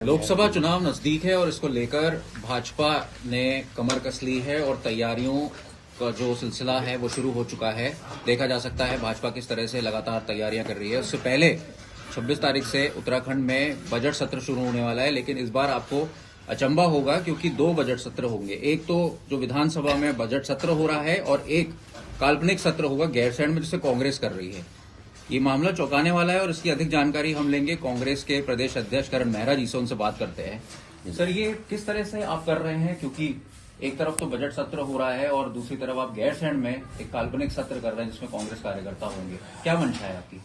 लोकसभा चुनाव नजदीक है और इसको लेकर भाजपा ने कमर कस ली है और तैयारियों का जो सिलसिला है वो शुरू हो चुका है। देखा जा सकता है भाजपा किस तरह से लगातार तैयारियां कर रही है। उससे पहले 26 तारीख से उत्तराखंड में बजट सत्र शुरू होने वाला है, लेकिन इस बार आपको अचंभा होगा क्योंकि 2 बजट सत्र होंगे। एक तो जो विधानसभा में बजट सत्र हो रहा है और एक काल्पनिक सत्र होगा गैरसैंण में, जिसे कांग्रेस कर रही है। ये मामला चौंकाने वाला है और इसकी अधिक जानकारी हम लेंगे कांग्रेस के प्रदेश अध्यक्ष करण मेहरा जी से। उनसे बात करते हैं। सर, ये किस तरह से आप कर रहे हैं, क्योंकि एक तरफ तो बजट सत्र हो रहा है और दूसरी तरफ आप गैरसैंण में एक काल्पनिक सत्र कर रहे हैं जिसमें कांग्रेस कार्यकर्ता होंगे। क्या मंशा है आपकी?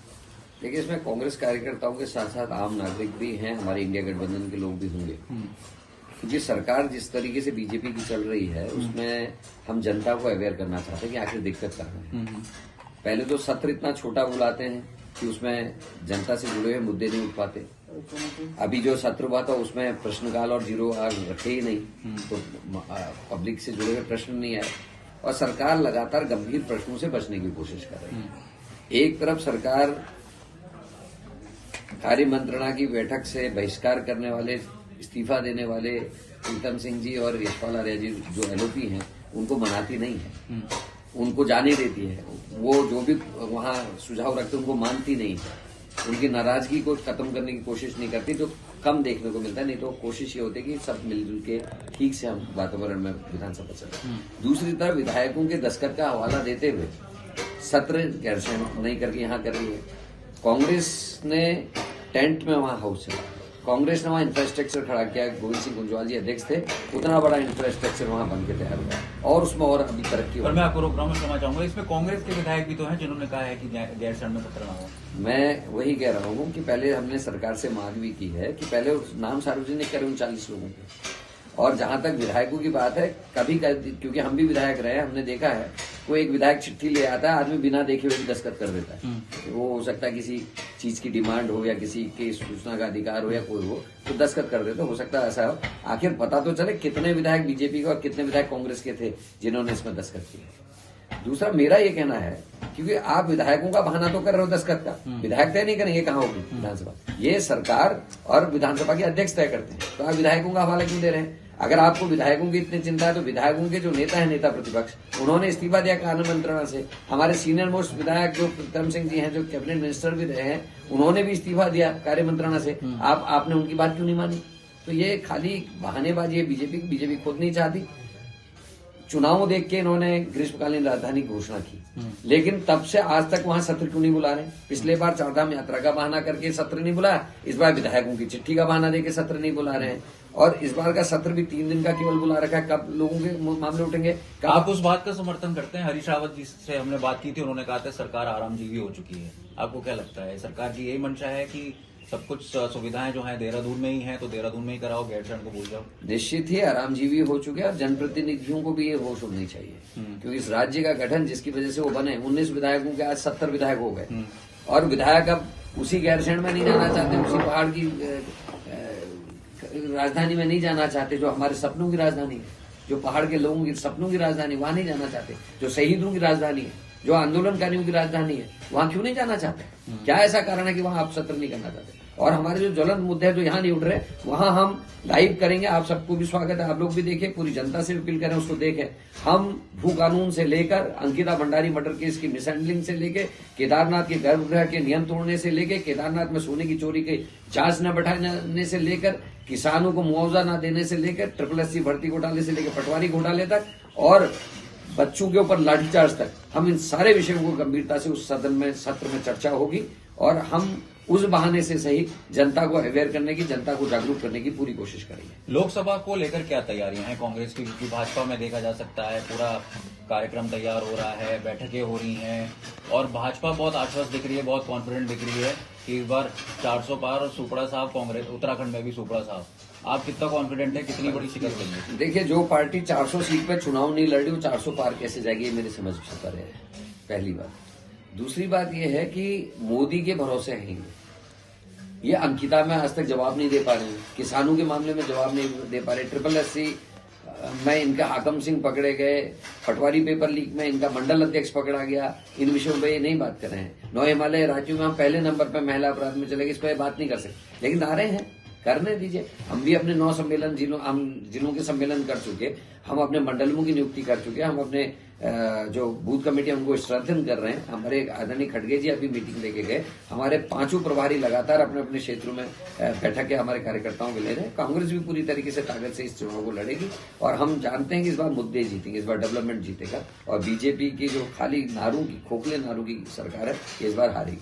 देखिए, इसमें कांग्रेस कार्यकर्ताओं के साथ साथ आम नागरिक भी हैं, हमारे इंडिया गठबंधन के लोग भी होंगे। क्योंकि सरकार जिस तरीके से बीजेपी की चल रही है उसमें हम जनता को अवेयर करना चाहते हैं कि आखिर दिक्कत कहाँ है। पहले तो सत्र इतना छोटा बुलाते हैं कि उसमें जनता से जुड़े हुए मुद्दे नहीं उठ पाते। अभी जो सत्र हुआ था उसमें प्रश्नकाल और 0 आवर रखे ही नहीं, तो पब्लिक से जुड़े हुए प्रश्न नहीं आए और सरकार लगातार गंभीर प्रश्नों से बचने की कोशिश कर रही है। एक तरफ सरकार कार्य मंत्रणा की बैठक से बहिष्कार करने वाले, इस्तीफा देने वाले प्रीतम सिंह जी और यशपाल आर्य जी जो एलओपी हैं उनको मनाती नहीं है, उनको जाने देती है। वो जो भी वहां सुझाव रखते उनको मानती नहीं है, उनकी नाराजगी को खत्म करने की कोशिश नहीं करती, जो कम देखने को मिलता है। नहीं तो कोशिश ये होती है कि सब मिलजुल के ठीक से हम वातावरण में विधानसभा चले। दूसरी तरफ विधायकों के दस्तखत का हवाला देते हुए सत्र गैरसैंण नहीं करके यहाँ कर रही है। कांग्रेस ने टेंट में वहां हाउस चला, कांग्रेस ने वहां इंफ्रास्ट्रक्चर खड़ा किया। गोविंद सिंह गुंजवाल जी अध्यक्ष थे, उतना बड़ा इंफ्रास्ट्रक्चर वहां बन के तैयार हुआ और उसमें और अभी तरक्की। और मैं आपको रोक रहा हूं, मैं समझ चाहूंगा, इसमें कांग्रेस के विधायक भी तो हैं जिन्होंने कहा है कि गैरसैंण में सत्र ना हो। मैं वही कह रहा हूँ कि पहले हमने सरकार से मांग भी की है कि पहले नाम सार्वजनिक करें 39 लोगों के। और जहां तक विधायकों की बात है, कभी क्योंकि हम भी विधायक रहे, हमने देखा है कोई एक विधायक चिट्ठी ले आता है, आदमी बिना देखे हुए भी दस्तखत कर देता है। वो हो सकता है किसी चीज की डिमांड हो या किसी के सूचना का अधिकार हो या कोई हो, तो दस्तखत कर देते। हो सकता है ऐसा हो, आखिर पता तो चले कितने विधायक बीजेपी के और कितने विधायक कांग्रेस के थे जिन्होंने इसमें दस्तखत किए। दूसरा मेरा ये कहना है, क्योंकि आप विधायकों का बहाना तो कर रहे हो दस्तखत का, विधायक तय नहीं करेंगे कहाँ होगी विधानसभा, ये सरकार और विधानसभा के अध्यक्ष तय करते हैं। तो आप विधायकों का हवाला क्यों दे रहे हैं? अगर आपको विधायकों की इतनी चिंता है तो विधायकों के जो नेता है, नेता प्रतिपक्ष, उन्होंने इस्तीफा दिया कार्य मंत्रणा से। हमारे सीनियर मोस्ट विधायक जो प्रीतम सिंह जी हैं, जो कैबिनेट मिनिस्टर भी रहे हैं, उन्होंने भी इस्तीफा दिया कार्य मंत्रणा से। आपने उनकी बात क्यों नहीं मानी? तो ये खाली बहानेबाजी है बीजेपी खुद नहीं चाहती। चुनाव देख के इन्होंने ग्रीष्मकालीन राजधानी घोषणा की, लेकिन तब से आज तक वहां सत्र क्यों नहीं बुला रहे? पिछले बार चारधाम यात्रा का बहाना करके सत्र नहीं बुलाया, इस बार विधायकों की चिट्ठी का बहाना देके सत्र नहीं बुला रहे हैं। और इस बार का सत्र भी 3 दिन का केवल बुला रखा है। कब लोगों के मामले उठेंगे? आप उस बात का समर्थन करते हैं? हरीश रावत जी से हमने बात की थी, उन्होंने कहा था सरकार आरामजीवी हो चुकी है। आपको क्या लगता है, सरकार की यही मंशा है कि सब कुछ सुविधाएं जो हैं देहरादून में ही हैं तो देहरादून में ही कराओ, गैरसैंण को भूल जाओ? निश्चित ही आरामजीवी हो चुके हैं और जनप्रतिनिधियों को भी ये होश होनी चाहिए, क्योंकि इस राज्य का गठन जिसकी वजह से वो बने, 19 विधायकों के आज 70 विधायक हो गए और विधायक अब उसी गैरसैंण में नहीं जाना चाहते, उसी पहाड़ की राजधानी में नहीं जाना चाहते जो हमारे सपनों की राजधानी है, जो पहाड़ के लोगों की सपनों की राजधानी, वहां नहीं जाना चाहते। जो शहीदों की राजधानी है, जो आंदोलनकारियों की राजधानी है, वहां क्यों नहीं जाना चाहते? क्या ऐसा कारण है कि वहां आप सत्र नहीं करना चाहते? और हमारे जो ज्वलंत मुद्दे हैं जो यहाँ नहीं उठ रहे, वहां हम लाइव करेंगे। आप सबको भी स्वागत है, आप लोग भी देखें, पूरी जनता से अपील करें उसको देखें। हम भू कानून से लेकर अंकिता भंडारी मर्डर केस की मिसहैंडलिंग से लेके, केदारनाथ के गर्भगृह के नियम तोड़ने से लेके, केदारनाथ में सोने की चोरी के जांच न बैठाने से लेकर, किसानों को मुआवजा न देने से लेकर, SSC भर्ती घोटाले से लेकर पटवारी घोटाले तक और बच्चों के ऊपर लाठीचार्ज तक, हम इन सारे विषयों को गंभीरता से उस सत्र में चर्चा होगी और हम उस बहाने से सही जनता को अवेयर करने की, जनता को जागरूक करने की पूरी कोशिश करेंगे। लोकसभा को लेकर क्या तैयारियां हैं कांग्रेस की? क्योंकि भाजपा में देखा जा सकता है पूरा कार्यक्रम तैयार हो रहा है, बैठकें हो रही हैं और भाजपा बहुत आश्वस्त दिख रही है, बहुत कॉन्फिडेंट दिख रही है कि इस बार 400 पार और सुपड़ा साहब कांग्रेस, उत्तराखंड में भी सुपड़ा साहब। आप कितना कॉन्फिडेंट है, कितनी बड़ी शिकस्त देंगे? देखिए, जो पार्टी 400 सीट पे चुनाव नहीं लड़ रही वो 400 पार कैसे जाएगी, ये मेरी समझ से परे है, पहली बात। दूसरी बात यह है कि मोदी के भरोसे हैं ये अंकिता में आज तक जवाब नहीं दे पा रहे हैं, किसानों के मामले में जवाब नहीं दे पा रहे, SSC में इनका हाकम सिंह पकड़े गए, पटवारी पेपर लीक में इनका मंडल अध्यक्ष पकड़ा गया, इन विषयों पे ये नहीं बात कर रहे हैं। 9 हिमालय राज्यों में हम पहले नंबर पर महिला अपराध में चले गए, इस पर बात नहीं कर सकते, लेकिन आ रहे हैं। करने दीजिए। हम भी अपने 9 सम्मेलन जिलों के सम्मेलन कर चुके, हम अपने मंडलों की नियुक्ति कर चुके, हम अपने जो बूथ कमेटी उनको स्ट्रेंथन कर रहे हैं। हमारे आदरणीय खड़गे जी अभी मीटिंग लेके गए, हमारे 5 प्रभारी लगातार अपने अपने क्षेत्रों में बैठक के हमारे कार्यकर्ताओं के ले रहे हैं। कांग्रेस भी पूरी तरीके से ताकत से इस चुनाव को लड़ेगी और हम जानते हैं कि इस बार मुद्दे जीतेंगे, इस बार डेवलपमेंट जीतेगा और बीजेपी की जो खाली नारों की, खोखले नारों की सरकार है, इस बार हारेगी।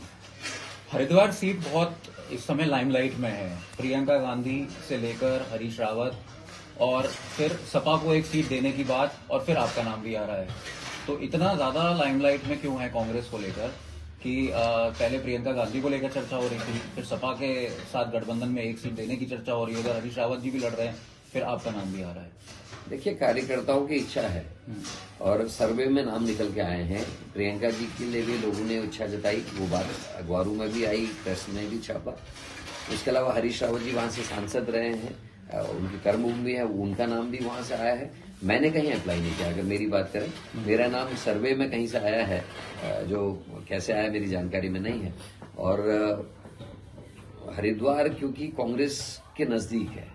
हरिद्वार सीट बहुत इस समय लाइमलाइट में है। प्रियंका गांधी से लेकर हरीश रावत और फिर सपा को एक सीट देने की बात और फिर आपका नाम भी आ रहा है। तो इतना ज्यादा लाइमलाइट में क्यों है कांग्रेस को लेकर कि पहले प्रियंका गांधी को लेकर चर्चा हो रही थी, फिर सपा के साथ गठबंधन में एक सीट देने की चर्चा हो रही है, उधर हरीश रावत जी भी लड़ रहे हैं, फिर आपका नाम भी आ रहा है। देखिए, कार्यकर्ताओं की इच्छा है और सर्वे में नाम निकल के आए हैं। प्रियंका जी के लिए भी लोगों ने इच्छा जताई, वो बात अखबारों में भी आई, प्रेस में भी छापा। उसके अलावा हरीश रावत जी वहां से सांसद रहे हैं, उनकी कर्मभूमि है, उनका नाम भी वहां से आया है। मैंने कहीं अप्लाई नहीं किया। अगर मेरी बात करें, मेरा नाम सर्वे में कहीं से आया है, जो कैसे आया मेरी जानकारी में नहीं है। और हरिद्वार क्योंकि कांग्रेस के नजदीक है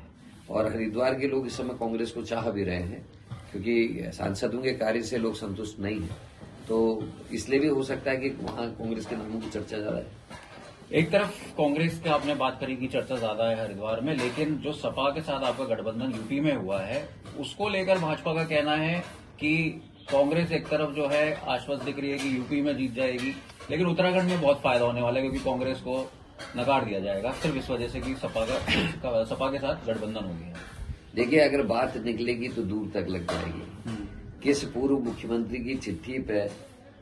और हरिद्वार के लोग इस समय कांग्रेस को चाह भी रहे हैं, क्योंकि सांसदों के कार्य से लोग संतुष्ट नहीं है, तो इसलिए भी हो सकता है कि वहां कांग्रेस के नामों की चर्चा ज्यादा है। एक तरफ कांग्रेस की आपने बात करी कि चर्चा ज्यादा है हरिद्वार में, लेकिन जो सपा के साथ आपका गठबंधन यूपी में हुआ है, उसको लेकर भाजपा का कहना है कि कांग्रेस एक तरफ जो है आश्वस्त दिख रही है कि यूपी में जीत जाएगी, लेकिन उत्तराखंड में बहुत फायदा होने वाला है क्योंकि कांग्रेस को नकार दिया जाएगा सिर्फ इस वजह से कि सपा के साथ गठबंधन हो गया। देखिए, अगर बात निकलेगी तो दूर तक लग जाएगी। किस पूर्व मुख्यमंत्री की चिट्ठी पे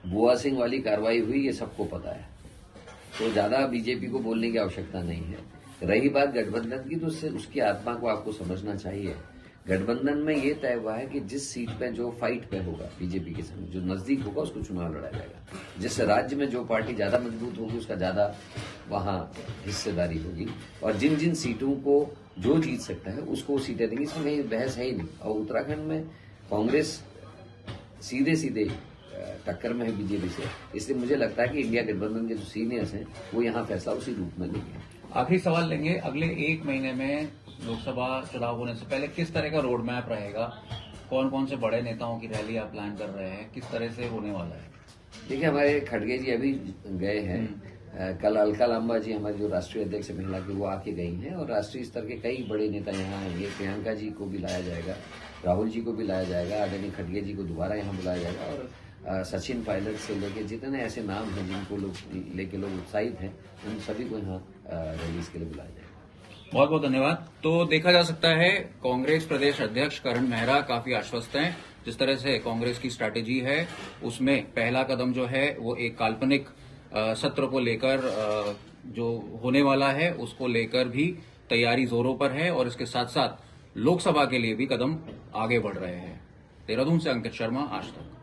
बुआ सिंह वाली कार्रवाई हुई, ये सबको पता है, तो ज्यादा बीजेपी को बोलने की आवश्यकता नहीं है। रही बात गठबंधन की, तो उसकी आत्मा को आपको समझना चाहिए। गठबंधन में ये तय हुआ है कि जिस सीट पे जो फाइट पे होगा बीजेपी के संग, जो नजदीक होगा उसको चुनाव लड़ा जाएगा। जिस राज्य में जो पार्टी ज्यादा मजबूत होगी उसका ज्यादा वहां हिस्सेदारी होगी और जिन जिन सीटों को जो जीत सकता है उसको सीटें देंगे। इसमें कहीं बहस है ही नहीं। और उत्तराखंड में कांग्रेस सीधे सीधे टक्कर में है बीजेपी से, इसलिए मुझे लगता है कि इंडिया गठबंधन के जो सीनियर्स हैं वो यहाँ फैसला उसी रूप में लेंगे। आखिरी सवाल लेंगे, अगले 1 महीने में लोकसभा चुनाव होने से पहले किस तरह का रोड मैप रहेगा? कौन कौन से बड़े नेताओं की रैली आप प्लान कर रहे हैं, किस तरह से होने वाला है? देखिए, हमारे खड़गे जी अभी गए हैं, कल अलका लांबा जी हमारे जो राष्ट्रीय अध्यक्ष महिला की, वो आके गई हैं और राष्ट्रीय स्तर के कई बड़े नेता यहाँ आएंगे। प्रियंका जी को भी लाया जाएगा, राहुल जी को भी लाया जाएगा, आदरणीय खड़गे जी को दोबारा यहाँ बुलाया जाएगा और सचिन पायलट से लेके जितने ऐसे नाम हैं जिनको लोग लेके लोग उत्साहित हैं, उन सभी को यहाँ रिलीज के लिए बुलाया जाएगा। बहुत बहुत धन्यवाद। तो देखा जा सकता है कांग्रेस प्रदेश अध्यक्ष करण मेहरा काफी आश्वस्त हैं। जिस तरह से कांग्रेस की स्ट्रैटेजी है उसमें पहला कदम जो है वो एक काल्पनिक सत्र को लेकर जो होने वाला है उसको लेकर भी तैयारी जोरों पर है और इसके साथ साथ लोकसभा के लिए भी कदम आगे बढ़ रहे हैं। देहरादून से अंकित शर्मा, आज तक।